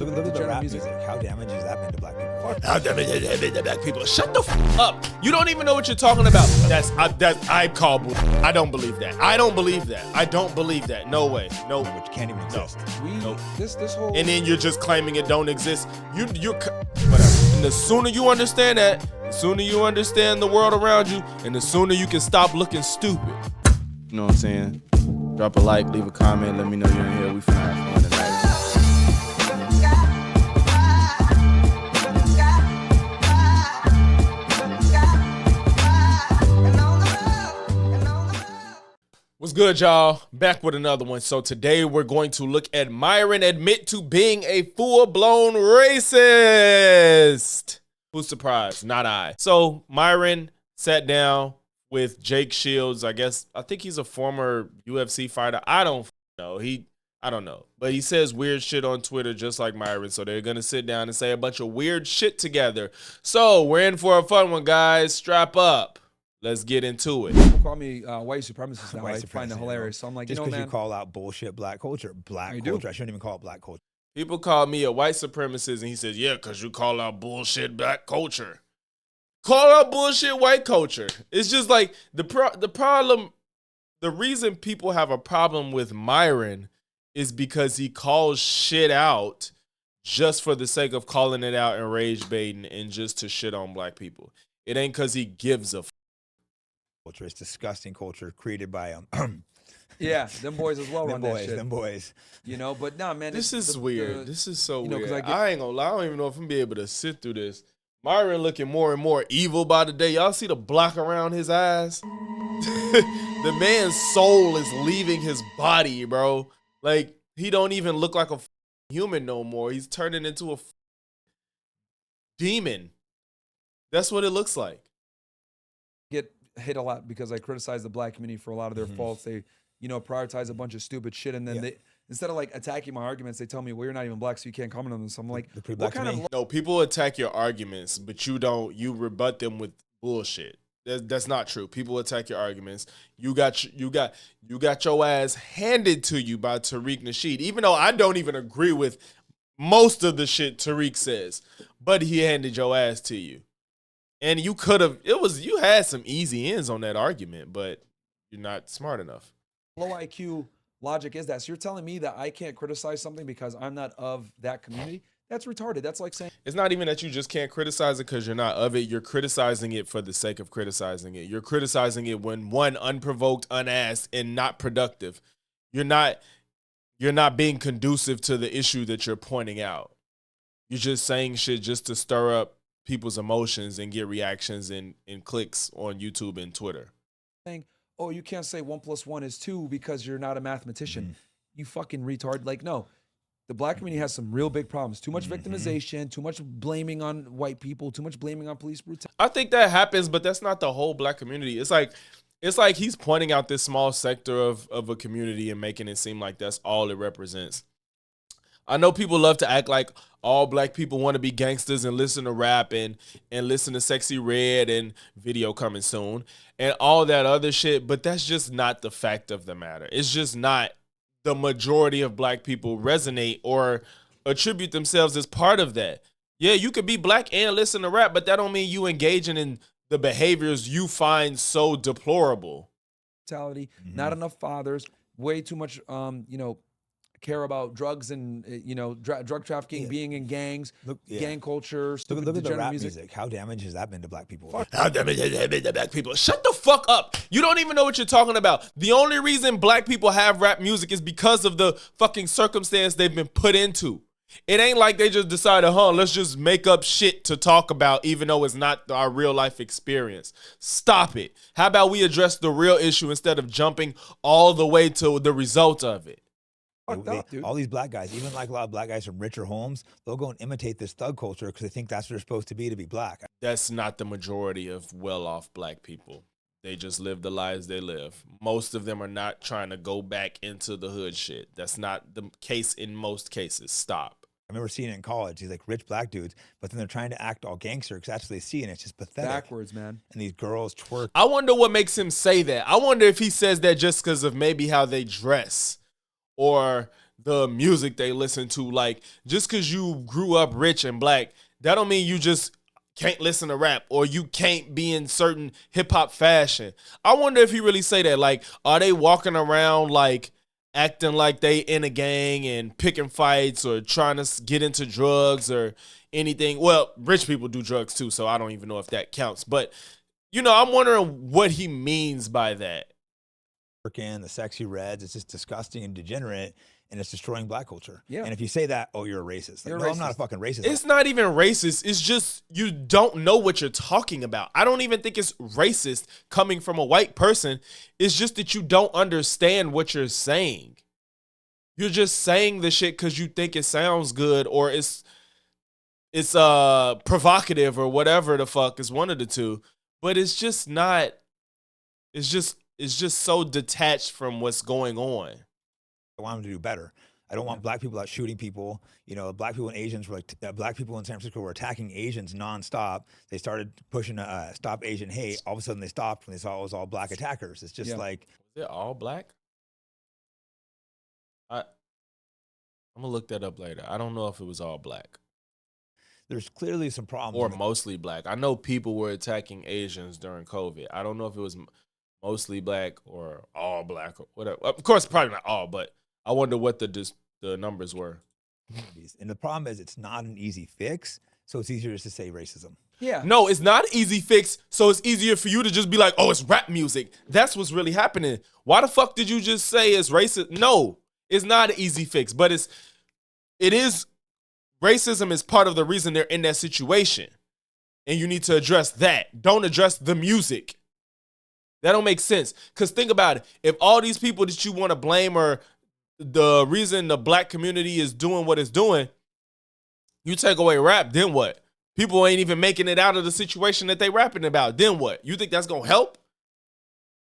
Look at the rap music. How damaging has that been to black people? How damaging has that been to black people? Shut the f up. You don't even know what you're talking about. I call bull. I don't believe that. I don't believe that. I don't believe that. No way. No. Which can't even exist. Nope. This whole And then you're just claiming it don't exist. You're whatever. And the sooner you understand that, the sooner you understand the world around you, and the sooner you can stop looking stupid. You know what I'm saying? Drop a like, leave a comment, let me know you're in here. We finna have fun tonight. What's good, y'all? Back with another one. So today we're going to look at Myron admit to being a full-blown racist. Who's surprised? Not I. So Myron sat down with Jake Shields. I think he's a former UFC fighter. I don't know. I don't know. But he says weird shit on Twitter just like Myron. So they're going to sit down and say a bunch of weird shit together. So we're in for a fun one, guys. Strap up. Let's get into it. people call me white supremacist now. I find it hilarious. So I'm like, just you know, because man, you call out bullshit black culture. I shouldn't even call it black culture. People call me a white supremacist, and he says, yeah, because you call out bullshit black culture. Call out bullshit white culture. It's just like the problem, the reason people have a problem with Myron is because he calls shit out just for the sake of calling it out and rage baiting and just to shit on black people. It ain't because he gives a Culture. It's disgusting culture created by yeah, them boys as well run that shit. Them boys. You know, but nah, man. This is weird. This is so weird. I ain't gonna lie. I don't even know if I'm gonna be able to sit through this. Myron looking more and more evil by the day. Y'all see the block around his eyes? The man's soul is leaving his body, bro. Like, he don't even look like a human no more. He's turning into a demon. That's what it looks like. Get hit a lot because I criticize the black community for a lot of their faults. They, you know, prioritize a bunch of stupid shit, and then they, instead of like attacking my arguments, they tell me, well, you're not even black, so you can't comment on them. So I'm like, what kind of no, people attack your arguments, but you rebut them with bullshit. That's not true. People attack your arguments. You got your ass handed to you by Tariq Nasheed, even though I don't even agree with most of the shit Tariq says, but he handed your ass to you. And you had some easy ends on that argument, but you're not smart enough. Low IQ logic is that? So you're telling me that I can't criticize something because I'm not of that community? That's retarded. That's like saying it's not even that you just can't criticize it because you're not of it. You're criticizing it for the sake of criticizing it. You're criticizing it when, one, unprovoked, unasked, and not productive. You're not being conducive to the issue that you're pointing out. You're just saying shit just to stir up people's emotions and get reactions and clicks on YouTube and Twitter. Saying, oh, you can't say 1 + 1 is 2 because you're not a mathematician. You fucking retard. Like, no. The black community has some real big problems. Too much victimization, too much blaming on white people, too much blaming on police brutality. I think that happens, but that's not the whole black community. It's like he's pointing out this small sector of a community and making it seem like that's all it represents. I know people love to act like all black people want to be gangsters and listen to rap and listen to Sexy Red and Video Coming Soon and all that other shit, but that's just not the fact of the matter. It's just not the majority of black people resonate or attribute themselves as part of that. Yeah, you could be black and listen to rap, but that don't mean you engaging in the behaviors you find so deplorable. Not enough fathers, way too much, care about drugs and drug trafficking, being in gangs, gang culture. Look at the rap music. How damaging has that been to black people? How damaging has that been to black people? Shut the fuck up. You don't even know what you're talking about. The only reason black people have rap music is because of the fucking circumstance they've been put into. It ain't like they just decided, let's just make up shit to talk about even though it's not our real life experience. Stop it. How about we address the real issue instead of jumping all the way to the result of it? All these black guys, even like a lot of black guys from richer homes, they'll go and imitate this thug culture because they think that's what they're supposed to be black. That's not the majority of well-off black people. They just live the lives they live. Most of them are not trying to go back into the hood shit. That's not the case in most cases. Stop. I remember seeing it in college. These like rich black dudes, but then they're trying to act all gangster because that's what they see, and it's just pathetic. Backwards, man. And these girls twerk. I wonder what makes him say that. I wonder if he says that just because of maybe how they dress or the music they listen to. Like, just because you grew up rich and black, that don't mean you just can't listen to rap or you can't be in certain hip hop fashion. I wonder if he really say that. Like, are they walking around like acting like they in a gang and picking fights or trying to get into drugs or anything? Well, rich people do drugs too, so I don't even know if that counts. But, you know, I'm wondering what he means by that. The sexy reds, it's just disgusting and degenerate, and it's destroying black culture. Yeah. And if you say that, oh, you're a racist. Like, You're no, a I'm not a racist. fucking racist. It's not even racist. It's just you don't know what you're talking about. I don't even think it's racist coming from a white person. It's just that you don't understand what you're saying. You're just saying the shit because you think it sounds good or it's provocative or whatever the fuck is one of the two. But it's just not. It's just so detached from what's going on. I want them to do better. I don't want black people out shooting people. You know, black people and Asians were like, black people in San Francisco were attacking Asians nonstop. They started pushing Stop Asian Hate. All of a sudden they stopped when they saw it was all black attackers. It's just like. Was it all black? I'm going to look that up later. I don't know if it was all black. There's clearly some problems. Or mostly black. I know people were attacking Asians during COVID. I don't know if it was mostly black or all black or whatever. Of course, probably not all, but I wonder what the numbers were. And the problem is it's not an easy fix, so it's easier just to say racism. Yeah. No, it's not an easy fix, so it's easier for you to just be like, oh, it's rap music. That's what's really happening. Why the fuck did you just say it's racist? No, it's not an easy fix, but it is. Racism is part of the reason they're in that situation. And you need to address that. Don't address the music. That don't make sense. Because think about it. If all these people that you want to blame are the reason the black community is doing what it's doing, you take away rap, then what? People ain't even making it out of the situation that they rapping about. Then what? You think that's going to help?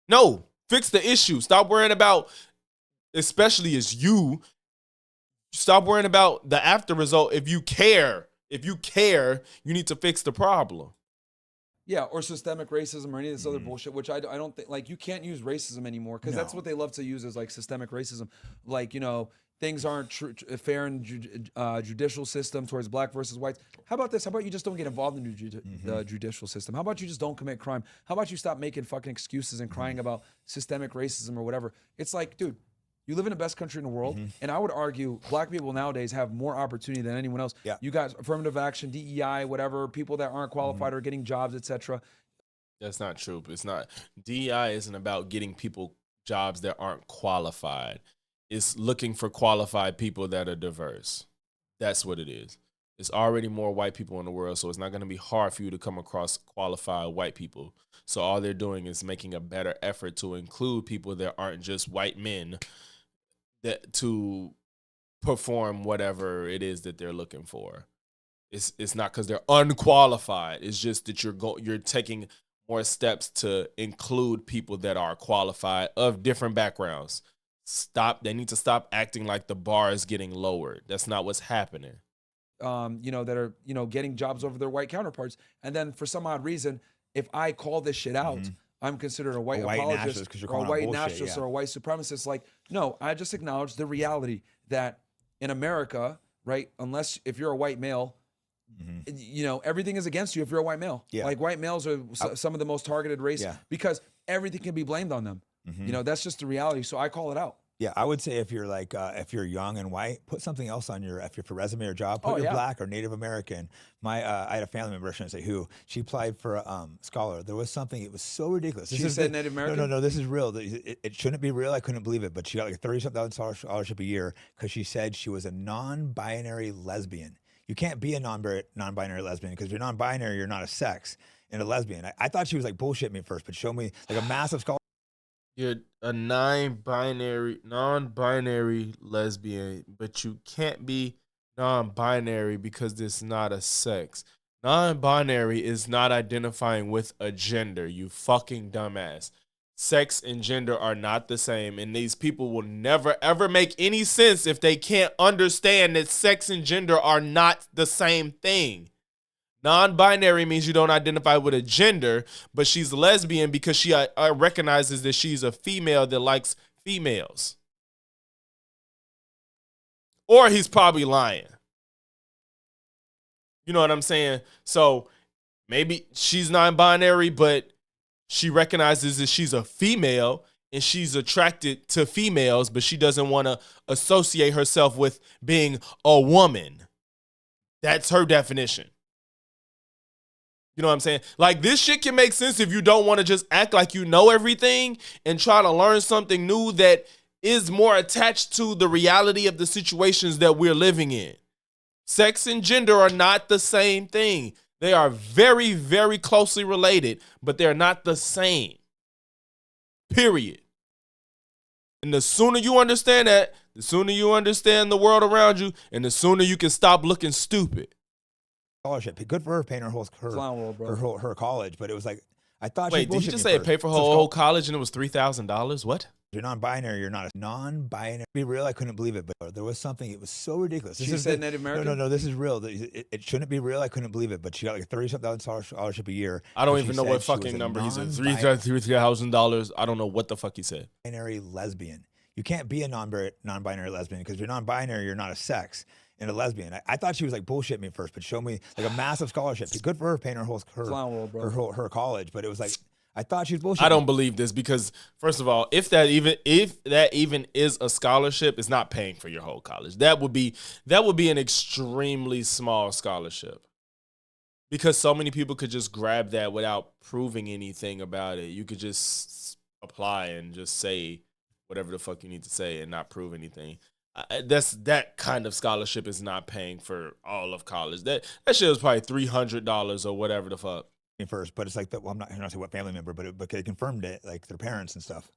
No. Fix the issue. Stop worrying about, especially as you, stop worrying about the after result. If you care, you need to fix the problem. Yeah, or systemic racism or any of this other bullshit, which I don't think, like, you can't use racism anymore because that's what they love to use as, like, systemic racism. Like, you know, things aren't fair in judicial system towards black versus whites. How about this? How about you just don't get involved in the judicial system? How about you just don't commit crime? How about you stop making fucking excuses and crying about systemic racism or whatever? It's like, dude, you live in the best country in the world, and I would argue black people nowadays have more opportunity than anyone else. Yeah. You guys, affirmative action, DEI, whatever, people that aren't qualified are getting jobs, etc. That's not true. It's not. DEI isn't about getting people jobs that aren't qualified. It's looking for qualified people that are diverse. That's what it is. There's already more white people in the world, so it's not going to be hard for you to come across qualified white people. So all they're doing is making a better effort to include people that aren't just white men that to perform whatever it is that they're looking for. It's not because they're unqualified. It's just that you're taking more steps to include people that are qualified of different backgrounds. They need to stop acting like the bar is getting lowered. That's not what's happening. You know, that are, you know, getting jobs over their white counterparts. And then for some odd reason, if I call this shit out, I'm considered a white apologist or a white nationalist or a white supremacist. Like, no, I just acknowledge the reality that in America, right, unless if you're a white male, you know, everything is against you if you're a white male. Yeah. Like, white males are some of the most targeted race because everything can be blamed on them. You know, that's just the reality. So I call it out. Yeah, I would say if you're like if you're young and white, put something else on your if you're for resume or job. Put you're black or Native American. I had a family member, I shouldn't say who. She applied for a scholar. There was something. It was so ridiculous. She said Native American. No. This is real. It shouldn't be real. I couldn't believe it. But she got like a $30,000 scholarship a year because she said she was a non-binary lesbian. You can't be a non-binary lesbian because if you're non-binary, you're not a sex and a lesbian. I thought she was like bullshit me at first, but showed me like a massive scholarship. You're a non-binary lesbian, but you can't be non-binary because it's not a sex. Non-binary is not identifying with a gender, you fucking dumbass. Sex and gender are not the same, and these people will never, ever make any sense if they can't understand that sex and gender are not the same thing. Non-binary means you don't identify with a gender, but she's lesbian because she recognizes that she's a female that likes females. or he's probably lying. You know what I'm saying? So maybe she's non-binary, but she recognizes that she's a female and she's attracted to females, but she doesn't want to associate herself with being a woman. That's her definition. You know what I'm saying? Like, this shit can make sense if you don't want to just act like you know everything and try to learn something new that is more attached to the reality of the situations that we're living in. Sex and gender are not the same thing. They are very, very closely related, but they're not the same. Period. And the sooner you understand that, the sooner you understand the world around you, and the sooner you can stop looking stupid. Scholarship. Good for her paying her her college, but it was like, I thought. Wait, did you just say pay for her whole college and it was $3,000? What? You're non-binary. You're not a non-binary. To be real, I couldn't believe it, but there was something. It was so ridiculous. She said Native American? No. This is real. It shouldn't be real. I couldn't believe it, but she got like a $37,000 scholarship a year. I don't even know what fucking number he said. $3,000. I don't know what the fuck he said. Binary lesbian. You can't be a non-binary lesbian because if you're non-binary, you're not a sex. And a lesbian. I thought she was like bullshit me first, but showed me like a massive scholarship. Good for her paying her college, but it was like, I thought she was bullshit. I don't believe this because, first of all, if that even is a scholarship, it's not paying for your whole college. That would be an extremely small scholarship. Because so many people could just grab that without proving anything about it. You could just apply and just say whatever the fuck you need to say and not prove anything. That kind of scholarship is not paying for all of college. That shit was probably $300 or whatever the fuck. First, but it's like that. Well, I'm not going to say what family member, but they confirmed it, like their parents and stuff.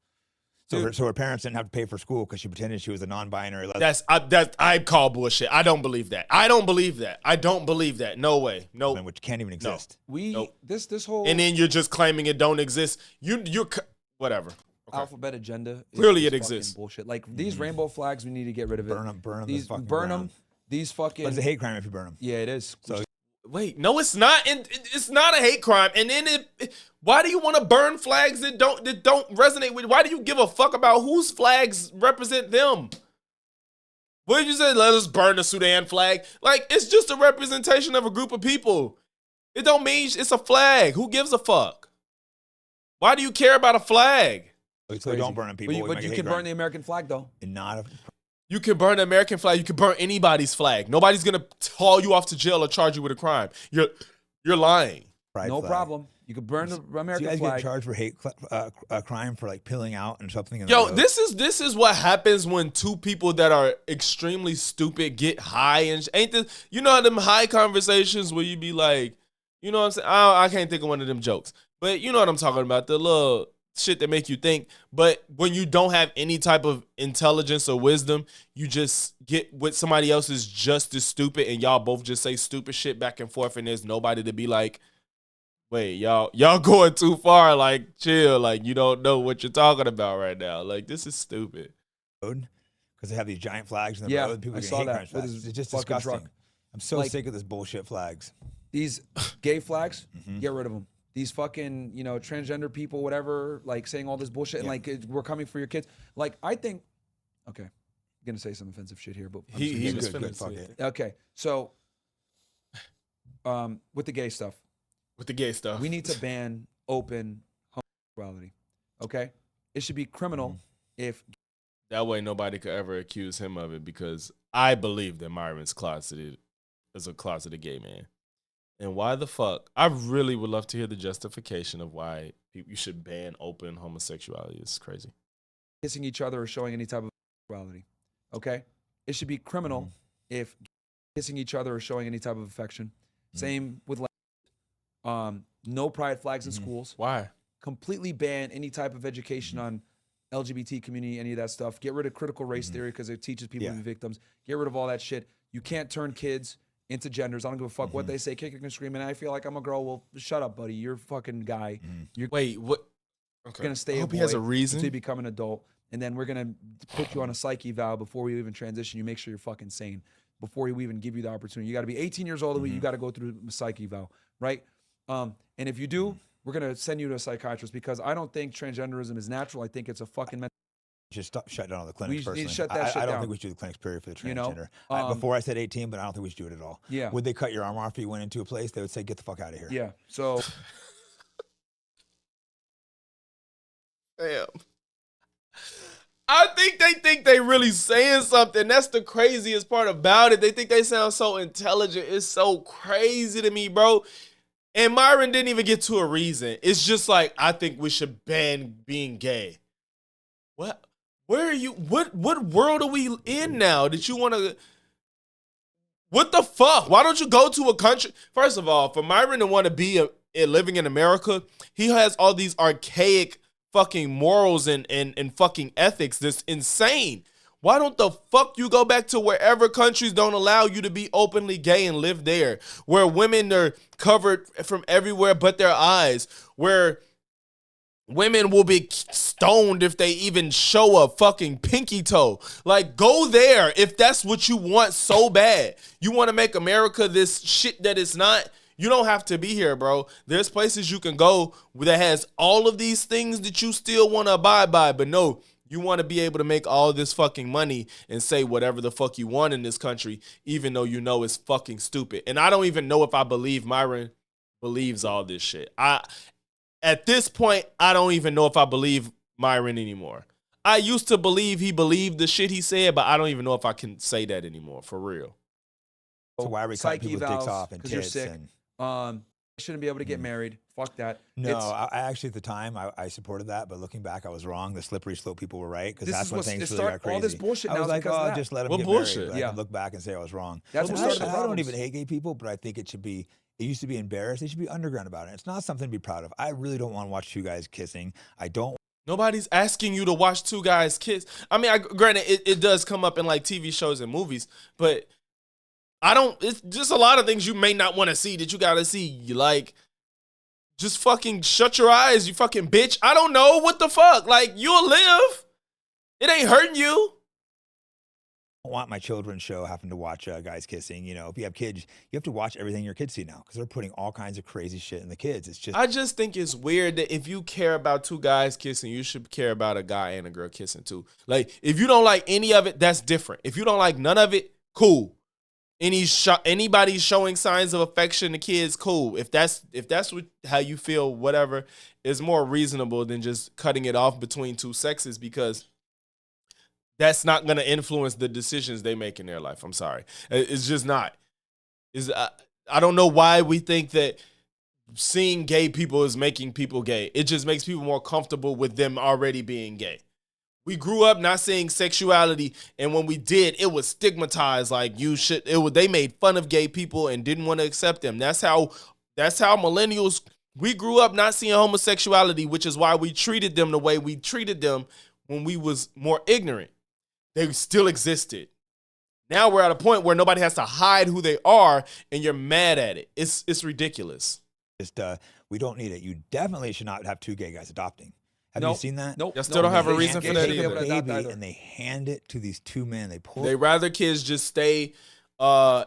So her parents didn't have to pay for school because she pretended she was a non-binary lesbian. I call bullshit. I don't believe that. I don't believe that. No way. No. Which can't even exist. This whole, and then you're just claiming it don't exist. You're whatever. Okay. Alphabet agenda. Clearly it exists. Bullshit. Like these rainbow flags, we need to get rid of it. Burn them. Burn them. These fucking. But it's a hate crime if you burn them. Yeah, it is. So wait, no, it's not. And it's not a hate crime. And then why do you want to burn flags that don't resonate with? Why do you give a fuck about whose flags represent them? What did you say? Let us burn the Sudan flag. Like, it's just a representation of a group of people. It don't mean it's a flag. Who gives a fuck? Why do you care about a flag? So don't burn them, people. But you can burn the American flag, though. And not you can burn the American flag. You can burn anybody's flag. Nobody's gonna haul you off to jail or charge you with a crime. You're lying. No problem. You can burn the American flag. You guys flag. get charged for hate crime for like peeling out and something. Yo, this is what happens when two people that are extremely stupid get high and ain't this? You know them high conversations where you be like, you know what I'm saying? I can't think of one of them jokes, but you know what I'm talking about. The little shit that make you think, but when you don't have any type of intelligence or wisdom, you just get with somebody else is just as stupid, and y'all both just say stupid shit back and forth, and there's nobody to be like, wait, y'all going too far, like chill, like you don't know what you're talking about right now, like this is stupid. Because they have these giant flags in the road. People I saw that. It's just disgusting. Truck. I'm so sick of this bullshit flags. These gay flags, get rid of them. These fucking, transgender people, whatever, like saying all this bullshit and like we're coming for your kids. Like, I think, okay, I'm going to say some offensive shit here, but he was finna fuck it. Okay, so with the gay stuff. We need to ban open homosexuality, okay? It should be criminal if... That way nobody could ever accuse him of it because I believe that Myron's is a closeted gay man. And why the fuck? I really would love to hear the justification of why you should ban open homosexuality. It's crazy. Kissing each other or showing any type of sexuality. Okay? It should be criminal if kissing each other or showing any type of affection. Same with no pride flags in schools. Why? Completely ban any type of education on LGBT community, any of that stuff. Get rid of critical race theory because it teaches people to be victims. Get rid of all that shit. You can't turn kids into genders. I don't give a fuck what they say, kicking and screaming. I feel like I'm a girl. Well, shut up, buddy. You're a fucking guy. You're Wait, what? Okay. Gonna stay. I hope he has a reason until you become an adult, and then we're gonna put you on a psych eval before we even transition. You make sure you're fucking sane before we even give you the opportunity. You got to be 18 years old, and you got to go through a psych eval, right? And if you do, we're gonna send you to a psychiatrist because I don't think transgenderism is natural. I think it's a fucking Just stop, shut down all the clinics. We need to Personally, shut that shit I don't down. think we should do the clinics period for the You know? transgender. Before I said 18, but I don't think we should do it at all. Yeah. Would they cut your arm off if you went into a place? They would say, "Get the fuck out of here." Yeah. So. Damn. I think they really saying something. That's the craziest part about it. They think they sound so intelligent. It's so crazy to me, bro. And Myron didn't even get to a reason. It's just like, I think we should ban being gay. What? Where are you? What world are we in now? Did you want to? What the fuck? Why don't you go to a country? First of all, for Myron to want to be living in America, he has all these archaic fucking morals and fucking ethics that's insane. Why don't the fuck you go back to wherever countries don't allow you to be openly gay and live there, where women are covered from everywhere but their eyes, where women will be stoned if they even show a fucking pinky toe. Like, go there if that's what you want so bad. You want to make America this shit that it's not? You don't have to be here, bro. There's places you can go that has all of these things that you still want to abide by. But no, you want to be able to make all this fucking money and say whatever the fuck you want in this country, even though you know it's fucking stupid. And I don't even know if I believe Myron believes all this shit. At this point, I don't even know if I believe Myron anymore. I used to believe he believed the shit he said, but I don't even know if I can say that anymore, for real. So why are we cutting people's dicks off and tits? You're sick. Shouldn't be able to get married. Fuck that. No, I actually at the time I supported that, but looking back, I was wrong. The slippery slope people were right, because that's when things really got crazy. All this bullshit I now was is like, because of oh, that. just let them What get bullshit? married. But Yeah. I can look back and say I was wrong. That's what started the I don't problems. even hate gay people, but I think it should be. It used to be embarrassed. They should be underground about it. It's not something to be proud of. I really don't want to watch two guys kissing. I don't. Nobody's asking you to watch two guys kiss. I mean, granted, it does come up in like TV shows and movies, but I don't. It's just a lot of things you may not want to see that you got to see. Like, just fucking shut your eyes, you fucking bitch. I don't know what the fuck. Like, you'll live. It ain't hurting you. I don't want my children's show having to watch guys kissing. You know, if you have kids, you have to watch everything your kids see now, because they're putting all kinds of crazy shit in the kids. It's just. I just think it's weird that if you care about two guys kissing, you should care about a guy and a girl kissing too. Like, if you don't like any of it, that's different. If you don't like none of it, cool. Anybody showing signs of affection to kids, cool. If that's how you feel, whatever, is more reasonable than just cutting it off between two sexes, because that's not going to influence the decisions they make in their life. I'm sorry. It's just not. I don't know why we think that seeing gay people is making people gay. It just makes people more comfortable with them already being gay. We grew up not seeing sexuality, and when we did, it was stigmatized. Like, you should. They made fun of gay people and didn't want to accept them. That's how millennials. We grew up not seeing homosexuality, which is why we treated them the way we treated them when we was more ignorant. They still existed. Now we're at a point where nobody has to hide who they are, and you're mad at it. It's ridiculous. We don't need it. You definitely should not have two gay guys adopting. Have you seen that? Nope. I still don't have a reason for that They either. take a baby and they hand it to these two men. They rather kids just stay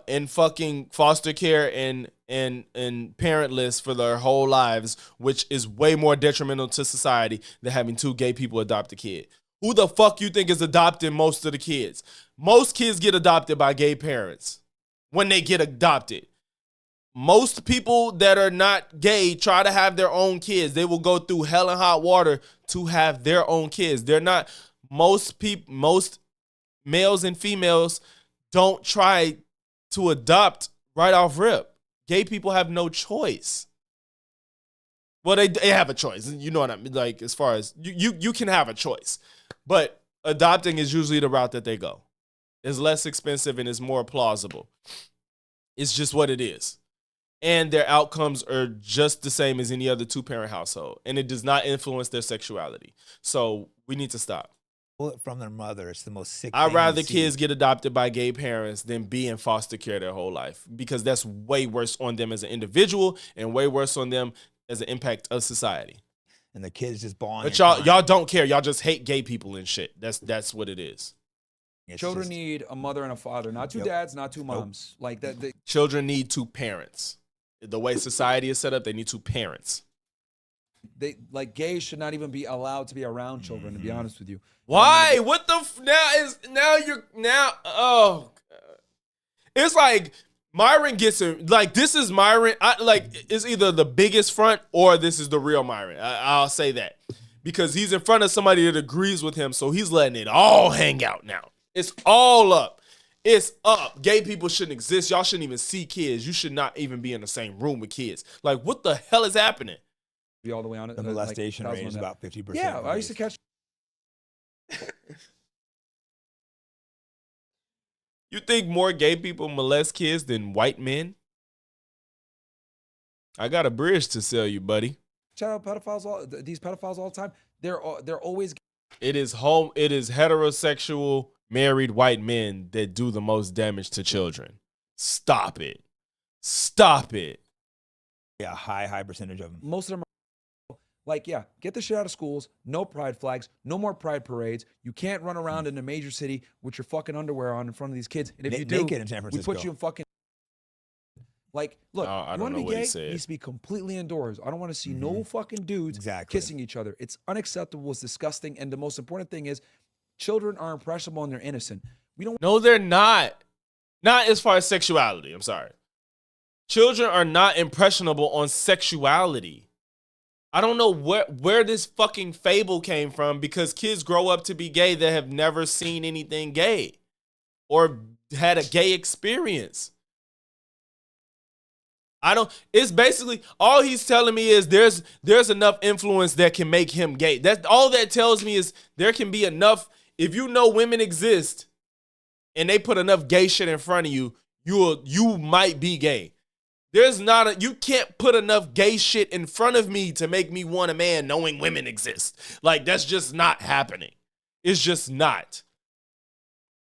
in fucking foster care and parentless for their whole lives, which is way more detrimental to society than having two gay people adopt a kid. Who the fuck you think is adopting most of the kids? Most kids get adopted by gay parents when they get adopted. Most people that are not gay try to have their own kids. They will go through hell and hot water to have their own kids. They're not, most males and females don't try to adopt right off rip. Gay people have no choice. Well, they have a choice. You know what I mean? Like, as far as you can have a choice, but adopting is usually the route that they go. It's less expensive and it's more plausible. It's just what it is. And their outcomes are just the same as any other two-parent household. And it does not influence their sexuality. So we need to stop. Pull it from their mother. It's the most sick I'd thing rather to see. kids get adopted by gay parents than be in foster care their whole life, because that's way worse on them as an individual and way worse on them as an impact of society. And the kids just bawling. But y'all don't care. Y'all just hate gay people and shit. That's what it is. Children need a mother and a father, not two dads, not two moms. Like that. Children need two parents. The way society is set up, they need two parents. They like gays should not even be allowed to be around children. To be honest with you, Why? What the oh, it's like Myron gets him. Like, this is Myron. It's either the biggest front or this is the real Myron. I'll say that. Because he's in front of somebody that agrees with him, so he's letting it all hang out now. It's all up. It's up. Gay people shouldn't exist. Y'all shouldn't even see kids. You should not even be in the same room with kids. Like, what the hell is happening? Be all the way on it. The molestation rate is about 50%. Yeah, I used to catch. You think more gay people molest kids than white men? I got a bridge to sell you, buddy. Child pedophiles, these pedophiles all the time. They're always. It is heterosexual married white men that do the most damage to children. Stop it. Stop it. Yeah, high percentage of them. Most of them are like, yeah, get the shit out of schools. No pride flags. No more pride parades. You can't run around in a major city with your fucking underwear on in front of these kids. And if you do, naked in San Francisco, we put you in fucking. Like, look, I you want to be gay? It needs to be completely indoors. I don't want to see no fucking dudes kissing each other. It's unacceptable. It's disgusting. And the most important thing is, children are impressionable and they're innocent. We don't. No, they're not. Not as far as sexuality. I'm sorry. Children are not impressionable on sexuality. I don't know where this fucking fable came from, because kids grow up to be gay that have never seen anything gay or had a gay experience. It's basically, all he's telling me is there's enough influence that can make him gay. That's all that tells me, is there can be enough. If you know women exist and they put enough gay shit in front of you, you might be gay. You can't put enough gay shit in front of me to make me want a man knowing women exist. Like, that's just not happening. It's just not.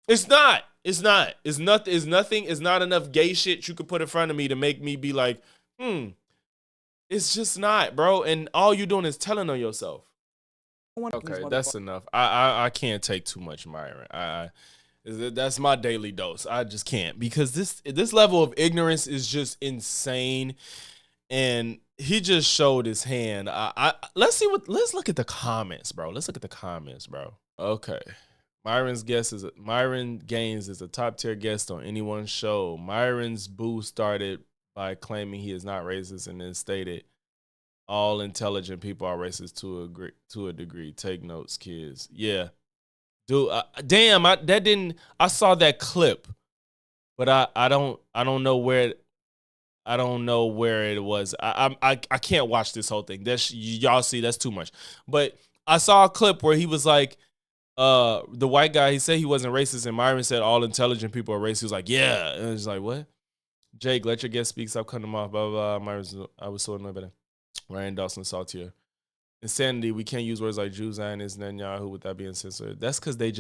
It's not. It's not. It's nothing. It's not enough gay shit you could put in front of me to make me be like, It's just not, bro. And all you're doing is telling on yourself. Okay, that's enough. I can't take too much, Myron. That's my daily dose. I just can't, because this level of ignorance is just insane. And he just showed his hand. Let's look at the comments, bro. Okay. Myron Gaines is a top tier guest on anyone's show. Myron's boo started by claiming he is not racist and then stated, all intelligent people are racist to a degree. Take notes, kids. Yeah. Dude, I saw that clip, but I don't know where it was. I can't watch this whole thing. Y'all see, that's too much. But I saw a clip where he was like, the white guy, he said he wasn't racist, and Myron said all intelligent people are racist. He was like, yeah. And it's like, what? Jake, let your guest speak. Stop cutting him off. Blah, blah, blah. I was so annoyed by that. Ryan Dawson, saltier. Insanity. We can't use words like Jew, Zionist, Netanyahu without being censored. That's because they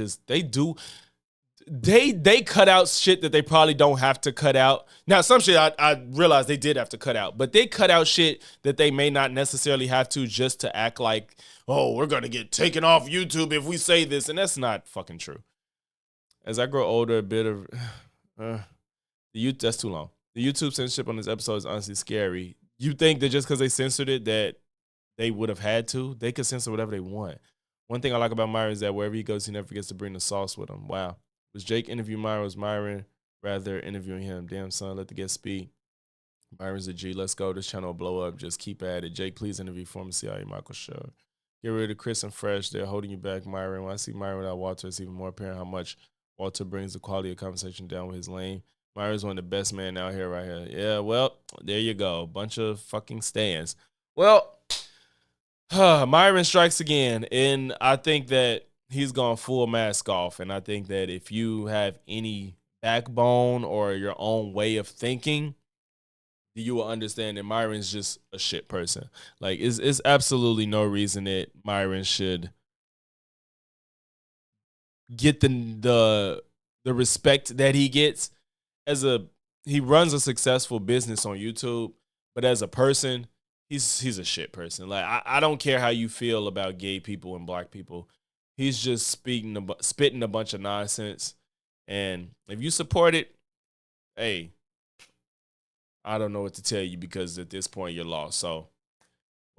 cut out shit that they probably don't have to cut out. Now, some shit I realize they did have to cut out, but they cut out shit that they may not necessarily have to, just to act like, oh, we're going to get taken off YouTube if we say this. And that's not fucking true. As I grow older, a bit of that's too long. The YouTube censorship on this episode is honestly scary. You think that just because they censored it that they would have had to? They could censor whatever they want. One thing I like about Myron is that wherever he goes, he never forgets to bring the sauce with him. Wow. Was Jake interviewing Myron? Was Myron rather interviewing him? Damn, son, let the guest speak. Myron's a G. Let's go. This channel will blow up. Just keep at it. Jake, please interview for me. See how you Michael show. Get rid of Chris and Fresh. They're holding you back, Myron. When I see Myron without Walter, it's even more apparent how much Walter brings the quality of conversation down with his lane. Myron's one of the best men out here right here. Yeah, well, there you go. Bunch of fucking stands. Well, Myron strikes again. And I think that he's gone full mask off. And I think that if you have any backbone or your own way of thinking, you will understand that Myron's just a shit person. Like, it's absolutely no reason that Myron should get the respect that he gets. He runs a successful business on YouTube, but as a person, he's a shit person. Like, I don't care how you feel about gay people and black people. He's just spitting a bunch of nonsense. And if you support it, hey, I don't know what to tell you, because at this point you're lost. So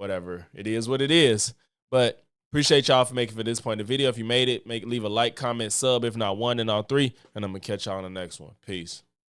whatever. It is what it is. But appreciate y'all for making it for this point in the video. If you made it, leave a like, comment, sub. If not one, then all three. And I'm going to catch y'all on the next one. Peace.